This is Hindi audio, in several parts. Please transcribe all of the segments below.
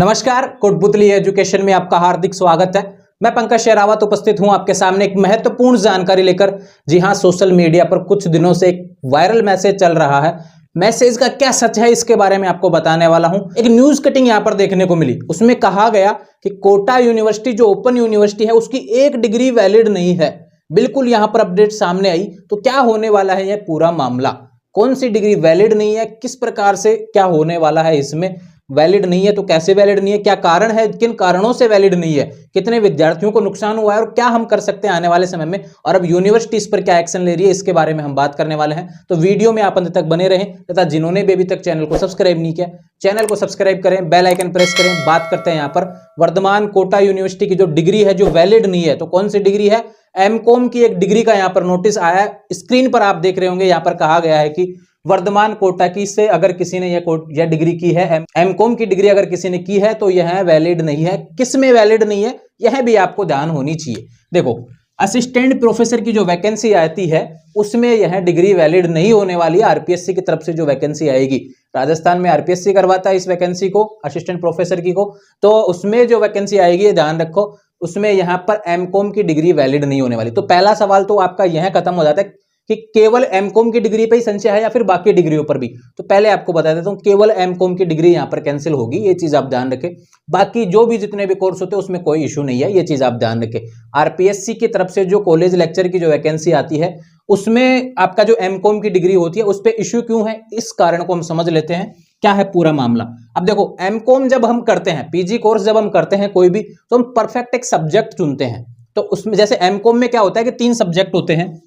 नमस्कार, कोटपुतली एजुकेशन में आपका हार्दिक स्वागत है। मैं पंकज शेरावत उपस्थित हूं आपके सामने एक महत्वपूर्ण जानकारी लेकर। जी हां, सोशल मीडिया पर कुछ दिनों से एक वायरल मैसेज चल रहा है। मैसेज का क्या सच है इसके बारे में आपको बताने वाला हूं। एक न्यूज कटिंग यहां पर देखने को मिली, उसमें कहा गया कि कोटा यूनिवर्सिटी जो ओपन यूनिवर्सिटी है उसकी एक डिग्री वैलिड नहीं है। बिल्कुल यहां पर अपडेट सामने आई। तो क्या होने वाला है यह पूरा मामला, कौन सी डिग्री वैलिड नहीं है, किस प्रकार से क्या होने वाला है, इसमें वैलिड नहीं है तो कैसे वैलिड नहीं है, क्या कारण है, किन कारणों से वैलिड नहीं है, कितने विद्यार्थियों को नुकसान हुआ है और क्या हम कर सकते हैं आने वाले समय में, और अब यूनिवर्सिटी इस पर क्या एक्शन ले रही है, इसके बारे में हम बात करने वाले हैं। तो वीडियो में आप अंत तक बने रहें तथा जिन्होंने भी अभी तक चैनल को सब्सक्राइब नहीं किया, चैनल को सब्सक्राइब करें, बेल आइकन प्रेस करें। बात करते हैं यहाँ पर वर्धमान कोटा यूनिवर्सिटी की जो डिग्री है जो वैलिड नहीं है, तो कौन सी डिग्री है? एमकॉम की एक डिग्री का यहाँ पर नोटिस आया है। स्क्रीन पर आप देख रहे होंगे, यहाँ पर कहा गया है कि वर्धमान कोटा की से अगर किसी ने यह डिग्री की है, एमकॉम की डिग्री अगर किसी ने की है तो यह वैलिड नहीं है। किस में वैलिड नहीं है यह भी आपको ध्यान होनी चाहिए। देखो, असिस्टेंट प्रोफेसर की जो वैकेंसी आती है उसमें यह डिग्री वैलिड नहीं होने वाली है। आरपीएससी की तरफ से जो वैकेंसी आएगी, राजस्थान में आरपीएससी करवाता है इस वैकेंसी को, असिस्टेंट प्रोफेसर की को, तो उसमें जो वैकेंसी आएगी ध्यान रखो, उसमें यहां पर एमकॉम की डिग्री वैलिड नहीं होने वाली। तो पहला सवाल तो आपका यह खत्म हो जाता है कि केवल एमकॉम की डिग्री पे ही संशय है या फिर बाकी डिग्रियों पर भी। तो पहले आपको बता देता हूं, केवल एमकॉम की डिग्री यहां पर कैंसिल होगी, ये चीज आप ध्यान रखें। बाकी जो भी जितने भी कोर्स होते हैं उसमें कोई इशू नहीं है, ये चीज आप ध्यान रखें। आरपीएससी की तरफ से जो कॉलेज लेक्चर की जो वैकेंसी आती है उसमें आपका जो एमकॉम की डिग्री होती है उस पर इशू क्यों है, इस कारण को हम समझ लेते हैं क्या है पूरा मामला। अब देखो, एमकॉम जब हम करते हैं, पीजी कोर्स जब हम करते हैं कोई भी, तो हम परफेक्ट एक सब्जेक्ट चुनते हैं। तो उसमें जैसे एमकॉम में क्या होता है कि 3 सब्जेक्ट होते हैं,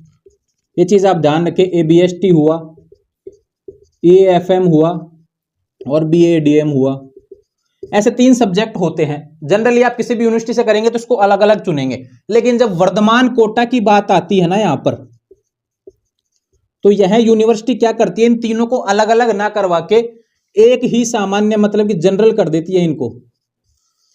ये चीज आप ध्यान रखें। एबीएसटी हुआ, एएफएम हुआ और बीएडीएम हुआ, ऐसे 3 सब्जेक्ट होते हैं। जनरली आप किसी भी यूनिवर्सिटी से करेंगे तो इसको अलग अलग चुनेंगे, लेकिन जब वर्धमान कोटा की बात आती है ना यहां पर, तो यह यूनिवर्सिटी क्या करती है, इन तीनों को अलग अलग ना करवा के एक ही सामान्य मतलब कि जनरल कर देती है, इनको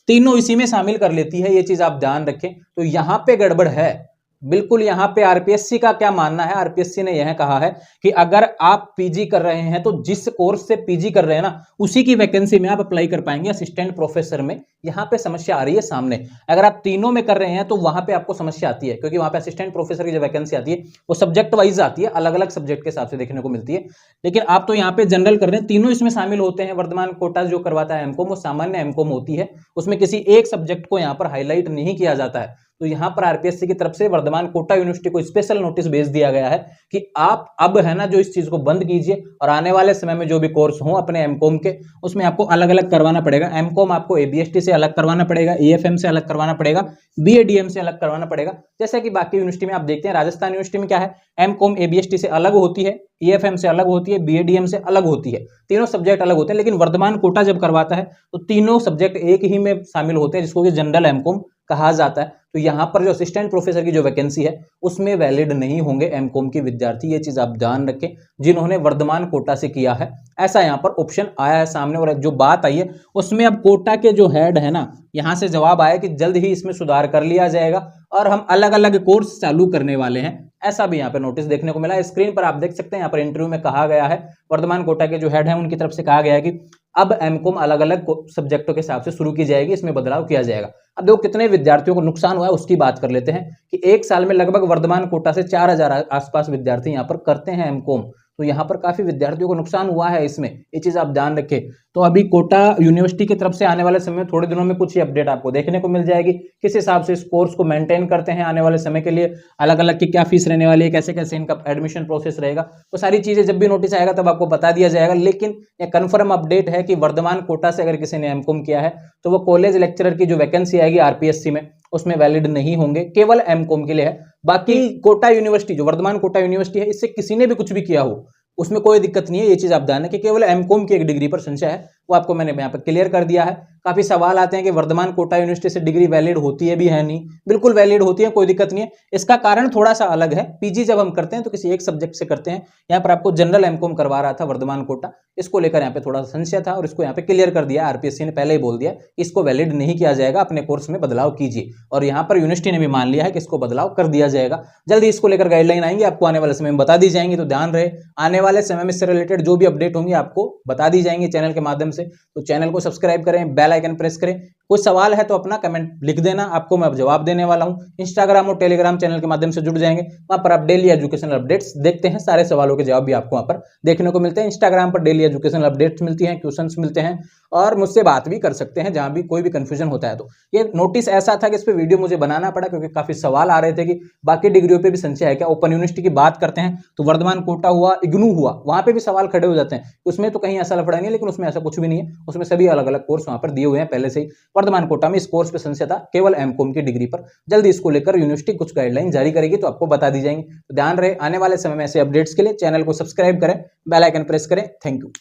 तीनों इसी में शामिल कर लेती है। ये चीज आप ध्यान रखें। तो यहां पे गड़बड़ है बिल्कुल। यहां पे आरपीएससी का क्या मानना है, आरपीएससी ने यह कहा है कि अगर आप पीजी कर रहे हैं तो जिस कोर्स से पीजी कर रहे हैं ना उसी की वैकेंसी में आप अप्लाई कर पाएंगे असिस्टेंट प्रोफेसर में। यहां पे समस्या आ रही है सामने। अगर आप तीनों में कर रहे हैं तो वहां पे आपको समस्या आती है, क्योंकि वहां पे असिस्टेंट प्रोफेसर की जो वैकेंसी आती है वो सब्जेक्ट वाइज आती है, अलग अलग सब्जेक्ट के हिसाब से देखने को मिलती है। लेकिन आप तो यहाँ पे जनरल कर रहे हैं, तीनों इसमें शामिल होते हैं। वर्धमान कोटा जो करवाता है एमकॉम वो सामान्य एमकॉम होती है, उसमें किसी एक सब्जेक्ट को यहाँ पर हाईलाइट नहीं किया जाता है। तो यहां पर आरपीएससी की तरफ से वर्धमान कोटा यूनिवर्सिटी को स्पेशल नोटिस भेज दिया गया है कि आप अब है ना जो इस चीज को बंद कीजिए, और आने वाले समय में जो भी कोर्स हो अपने एमकॉम के उसमें आपको अलग अलग करवाना पड़ेगा। एमकॉम आपको एबीएसटी से अलग करवाना पड़ेगा, एएफएम से अलग करवाना पड़ेगा, बीएडीएम से अलग करवाना पड़ेगा। जैसा कि बाकी यूनिवर्सिटी में आप देखते हैं, राजस्थान यूनिवर्सिटी में क्या है, एमकॉम एबीएसटी से अलग होती है, एएफएम से अलग होती है, बीएडीएम से अलग होती है, तीनों सब्जेक्ट अलग होते हैं। लेकिन वर्धमान कोटा जब करवाता है तो तीनों सब्जेक्ट एक ही में शामिल होते हैं, जिसको कि जनरल एमकॉम कहा जाता है। तो यहां पर जो असिस्टेंट प्रोफेसर की जो वैकेंसी है उसमें वैलिड नहीं होंगे एमकॉम के विद्यार्थी। ये चीज आप ध्यान रखें जिन्होंने वर्धमान कोटा से किया है। ऐसा यहां पर ऑप्शन आया है सामने, और जो बात आई है उसमें अब कोटा के जो हेड है ना, यहां से जवाब आया कि जल्द ही इसमें सुधार कर लिया जाएगा और हम अलग अलग कोर्स चालू करने वाले हैं। ऐसा भी यहाँ पे नोटिस देखने को मिला। स्क्रीन पर आप देख सकते हैं, यहाँ पर इंटरव्यू में कहा गया है, वर्धमान कोटा के जो हेड हैं उनकी तरफ से कहा गया है कि अब एमकॉम अलग अलग सब्जेक्टों के हिसाब से शुरू की जाएगी, इसमें बदलाव किया जाएगा। अब देखो कितने विद्यार्थियों को नुकसान हुआ है उसकी बात कर लेते हैं कि एक साल में लगभग वर्धमान कोटा से 4000 आसपास विद्यार्थी यहाँ पर करते हैं एमकॉम। तो यहाँ पर काफी विद्यार्थियों को नुकसान हुआ है इसमें, ये चीज आप ध्यान रखें। तो अभी कोटा यूनिवर्सिटी की तरफ से आने वाले समय में थोड़े दिनों में कुछ ही अपडेट आपको देखने को मिल जाएगी, किस हिसाब से इस कोर्स को मेंटेन करते हैं आने वाले समय के लिए, अलग अलग की क्या फीस रहने वाली है, कैसे कैसे इनका एडमिशन प्रोसेस रहेगा, तो सारी चीजें जब भी नोटिस आएगा तब आपको बता दिया जाएगा। लेकिन ये कंफर्म अपडेट है कि वर्धमान कोटा से अगर किसी ने एमकॉम किया है तो वो कॉलेज लेक्चरर की जो वैकेंसी आएगी आरपीएससी में उसमें वैलिड नहीं होंगे, केवल एमकॉम के लिए है। बाकी कोटा यूनिवर्सिटी जो वर्धमान कोटा यूनिवर्सिटी है, इससे किसी ने भी कुछ भी किया हो उसमें कोई दिक्कत नहीं है। ये चीज आप ध्यान रखें, केवल एमकॉम की एक डिग्री पर संशय है, वो आपको मैंने यहाँ पर क्लियर कर दिया है। काफी सवाल आते हैं कि वर्धमान कोटा यूनिवर्सिटी से डिग्री वैलिड होती है भी है नहीं, बिल्कुल वैलिड होती है, कोई दिक्कत नहीं है। इसका कारण थोड़ा सा अलग है, पीजी जब हम करते हैं तो किसी एक सब्जेक्ट से करते हैं, यहाँ पर आपको जनरल एमकॉम करवा रहा था वर्धमान कोटा, इसको लेकर यहाँ पे थोड़ा संशय था और इसको यहाँ पे क्लियर कर दिया। आरपीएससी ने पहले ही बोल दिया इसको वैलिड नहीं किया जाएगा, अपने कोर्स में बदलाव कीजिए, और यहाँ पर यूनिवर्सिटी ने भी मान लिया है कि इसको बदलाव कर दिया जाएगा। जल्दी इसको लेकर गाइडलाइन आएंगी, आपको आने वाले समय में बता दी जाएंगी। तो ध्यान रहे, आने वाले समय में इससे रिलेटेड जो भी अपडेट होंगी आपको बता दी जाएंगी चैनल के माध्यम से। तो चैनल को सब्सक्राइब करें, बेल आइकन प्रेस करें। कोई सवाल है तो अपना कमेंट लिख देना, आपको मैं अब जवाब देने वाला हूं। इंस्टाग्राम और टेलीग्राम चैनल के माध्यम से जुड़ जाएंगे, वहां पर आप डेली एजुकेशनल अपडेट्स देखते हैं, सारे सवालों के जवाब भी आपको वहां पर देखने को मिलते हैं। इंस्टाग्राम पर डेली एजुकेशनल अपडेट्स मिलती हैं, क्वेश्चंस मिलते हैं और मुझसे बात भी कर सकते हैं जहां भी कोई भी कंफ्यूजन होता है। तो ये नोटिस ऐसा था कि इस पर वीडियो मुझे बनाना पड़ा क्योंकि काफी सवाल आ रहे थे कि बाकी डिग्रियों पे भी संशय है क्या। ओपन यूनिवर्सिटी की बात करते हैं तो वर्धमान कोटा हुआ, इग्नू हुआ, वहां पे भी सवाल खड़े हो जाते हैं। उसमें तो कहीं ऐसा लफड़ा नहीं है, लेकिन उसमें ऐसा कुछ भी नहीं है, उसमें सभी अलग अलग कोर्स वहां पर दिए हुए हैं पहले से ही। वर्धमान कोटा में इस कोर्स पे संशय था केवल एमकॉम की डिग्री पर। जल्दी इसको लेकर यूनिवर्सिटी कुछ गाइडलाइन जारी करेगी तो आपको बता दी जाएंगी। तो ध्यान रहे, आने वाले समय में ऐसे अपडेट्स के लिए चैनल को सब्सक्राइब करें, बेल आइकन प्रेस करें। Thank you.